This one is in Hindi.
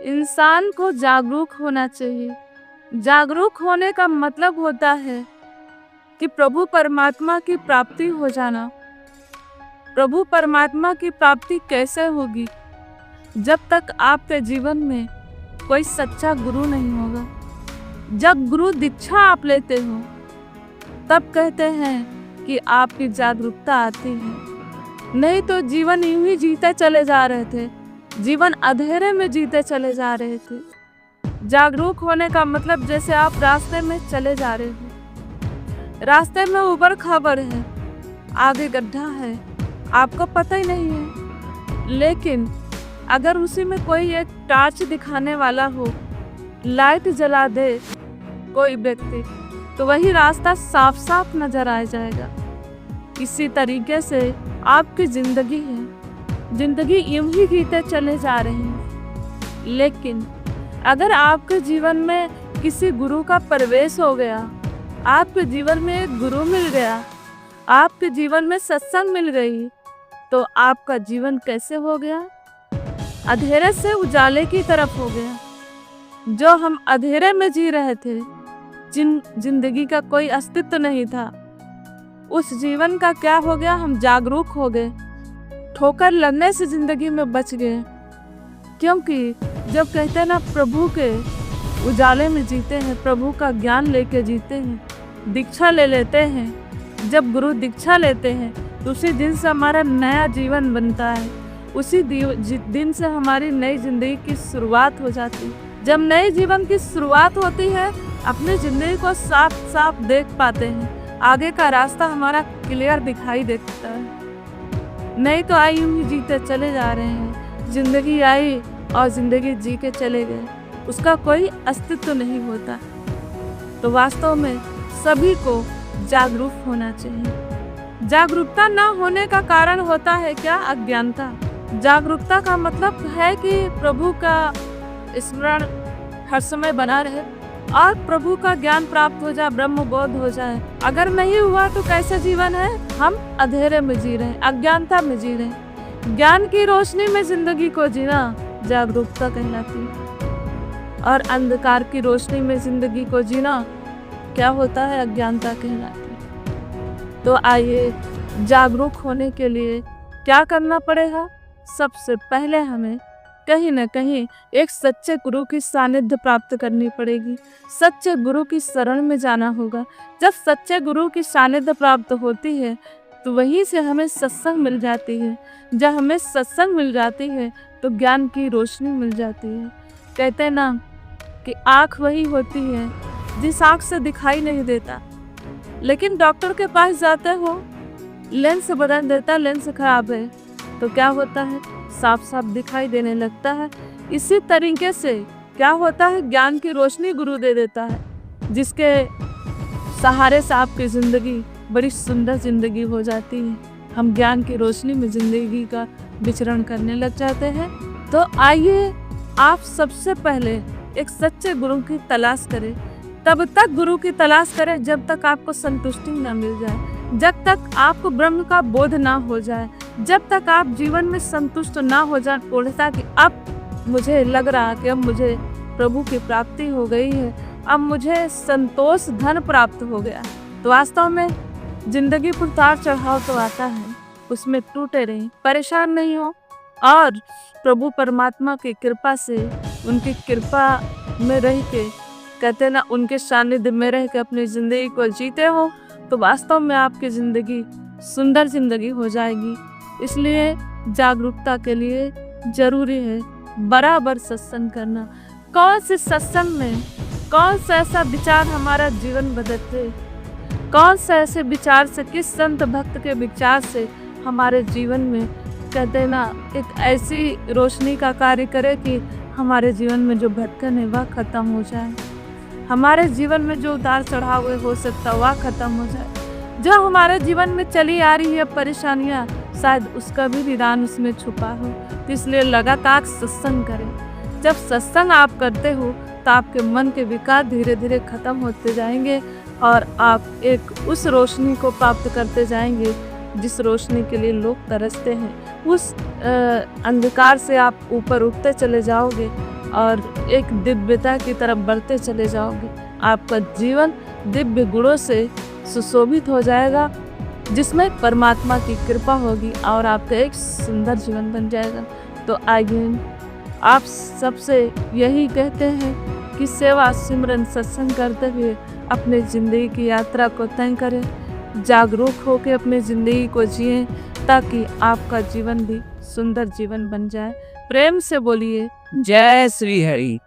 इंसान को जागरूक होना चाहिए। जागरूक होने का मतलब होता है कि प्रभु परमात्मा की प्राप्ति हो जाना। प्रभु परमात्मा की प्राप्ति कैसे होगी? जब तक आपके जीवन में कोई सच्चा गुरु नहीं होगा। जब गुरु दीक्षा आप लेते हो तब कहते हैं कि आपकी जागरूकता आती है। नहीं तो जीवन यूं ही जीते चले जा रहे थे, जीवन अंधेरे में जीते चले जा रहे थे। जागरूक होने का मतलब जैसे आप रास्ते में चले जा रहे हो, रास्ते में ऊबड़ खाबड़ है, आगे गड्ढा है, आपको पता ही नहीं है, लेकिन अगर उसी में कोई एक टार्च दिखाने वाला हो, लाइट जला दे कोई व्यक्ति, तो वही रास्ता साफ साफ नजर आ जाएगा। इसी तरीके से आपकी जिंदगी है, जिंदगी यूं ही जीते चले जा रहे हैं। लेकिन अगर आपके जीवन में किसी गुरु का प्रवेश हो गया, आपके जीवन में एक गुरु मिल गया, आपके जीवन में सत्संग मिल गई, तो आपका जीवन कैसे हो गया? अंधेरे से उजाले की तरफ हो गया। जो हम अंधेरे में जी रहे थे, जिंदगी का कोई अस्तित्व नहीं था, उस जीवन का क्या हो गया? हम जागरूक हो गए, ठोकर लगने से जिंदगी में बच गए। क्योंकि जब कहते हैं ना, प्रभु के उजाले में जीते हैं, प्रभु का ज्ञान लेके जीते हैं, दीक्षा ले लेते हैं। जब गुरु दीक्षा लेते हैं तो उसी दिन से हमारा नया जीवन बनता है, उसी दिन से हमारी नई जिंदगी की शुरुआत हो जाती है। जब नए जीवन की शुरुआत होती है, अपनी जिंदगी को साफ साफ देख पाते हैं, आगे का रास्ता हमारा क्लियर दिखाई देता है। नहीं तो आई यूं ही जीते चले जा रहे हैं, जिंदगी आई और जिंदगी जी के चले गए, उसका कोई अस्तित्व नहीं होता। तो वास्तव में सभी को जागरूक होना चाहिए। जागरूकता न होने का कारण होता है क्या? अज्ञानता। जागरूकता का मतलब है कि प्रभु का स्मरण हर समय बना रहे और प्रभु का ज्ञान प्राप्त हो जाए, ब्रह्म बोध हो जाए। अगर नहीं हुआ तो कैसा जीवन है? हम अंधेरे में जी रहे हैं, अज्ञानता में जी रहे हैं। ज्ञान की रोशनी में जिंदगी को जीना जागरूकता कहलाती है, और अंधकार की रोशनी में जिंदगी को जीना क्या होता है? अज्ञानता कहलाती है। तो आइए, जागरूक होने के लिए क्या करना पड़ेगा? सबसे पहले हमें कहीं न कहीं एक सच्चे गुरु की सानिध्य प्राप्त करनी पड़ेगी, सच्चे गुरु की शरण में जाना होगा। जब सच्चे गुरु की सानिध्य प्राप्त होती है तो वहीं से हमें सत्संग मिल जाती है। जब हमें सत्संग मिल जाती है तो ज्ञान की रोशनी मिल जाती है। कहते हैं ना कि आँख वही होती है जिस आँख से दिखाई नहीं देता, लेकिन डॉक्टर के पास जाते हो, लेंस बदल देता, लेंस खराब है, तो क्या होता है? साफ साफ दिखाई देने लगता है। इसी तरीके से क्या होता है? ज्ञान की रोशनी गुरु दे देता है, जिसके सहारे से आपकी ज़िंदगी बड़ी सुंदर ज़िंदगी हो जाती है। हम ज्ञान की रोशनी में ज़िंदगी का विचरण करने लग जाते हैं। तो आइए, आप सबसे पहले एक सच्चे गुरु की तलाश करें। तब तक गुरु की तलाश करें जब तक आपको संतुष्टि न मिल जाए, जब तक आपको ब्रह्म का बोध ना हो जाए, जब तक आप जीवन में संतुष्ट ना हो जाए, बोलता कि अब मुझे लग रहा कि अब मुझे प्रभु की प्राप्ति हो गई है, अब मुझे संतोष धन प्राप्त हो गया। तो वास्तव में जिंदगी पर उतार चढ़ाव तो आता है, उसमें टूटे रहें, परेशान नहीं हो, और प्रभु परमात्मा की कृपा से, उनकी कृपा में रह के, कहते ना, उनके सानिध्य में रह के अपनी ज़िंदगी को जीते हो, तो वास्तव में आपकी ज़िंदगी सुंदर ज़िंदगी हो जाएगी। इसलिए जागरूकता के लिए ज़रूरी है बराबर सत्संग करना। कौन से सत्संग में कौन सा ऐसा विचार हमारा जीवन बदलते, कौन सा ऐसे विचार से, किस संत भक्त के विचार से हमारे जीवन में, कहते ना, एक ऐसी रोशनी का कार्य करे कि हमारे जीवन में जो भटकन है वह खत्म हो जाए, हमारे जीवन में जो उतार चढ़ाव हो सकता वह खत्म हो जाए। जो हमारे जीवन में चली आ रही है परेशानियाँ, शायद उसका भी निदान उसमें छुपा हो। तो इसलिए लगातार सत्संग करें। जब सत्संग आप करते हो तो आपके मन के विकार धीरे धीरे खत्म होते जाएंगे और आप एक उस रोशनी को प्राप्त करते जाएंगे जिस रोशनी के लिए लोग तरसते हैं। उस अंधकार से आप ऊपर उठते चले जाओगे और एक दिव्यता की तरफ बढ़ते चले जाओगे। आपका जीवन दिव्य गुणों से सुशोभित हो जाएगा, जिसमें परमात्मा की कृपा होगी और आपका एक सुंदर जीवन बन जाएगा। तो आइए आप सबसे यही कहते हैं कि सेवा, सिमरन, सत्संग करते हुए अपने ज़िंदगी की यात्रा को तय करें, जागरूक होकर अपनी ज़िंदगी को जिएं, ताकि आपका जीवन भी सुंदर जीवन बन जाए। प्रेम से बोलिए जय श्री हरि।